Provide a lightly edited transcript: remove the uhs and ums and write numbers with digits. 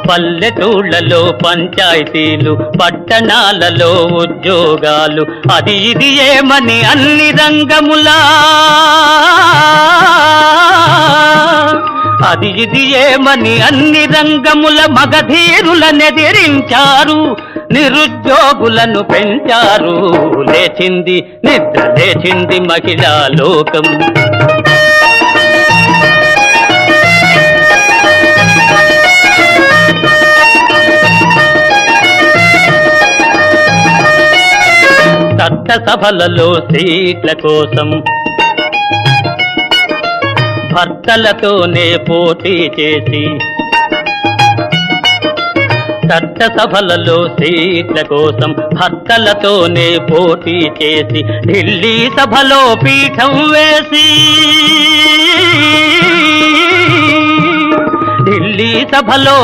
పల్లెటూళ్ళలో పంచాయతీలు, పట్టణాలలో ఉద్యోగాలు, అది ఇది ఏమని అన్ని రంగములా, అది ఇది ఏమని అన్ని రంగముల మగధీరులనెదిరించారు, నిరుద్యోగులను పెంచారు. లేచింది నిద్ర లేచింది మహిళా లోకం. చట్టసభలలో సీట్ల కోసం భర్తలతోనే పోటీ చేసి, చట్టసభలలో సీట్ల కోసం భర్తలతోనే పోటీ చేసి, ఢిల్లీ సభలో పీఠం వేసి, ఢిల్లీ సభలో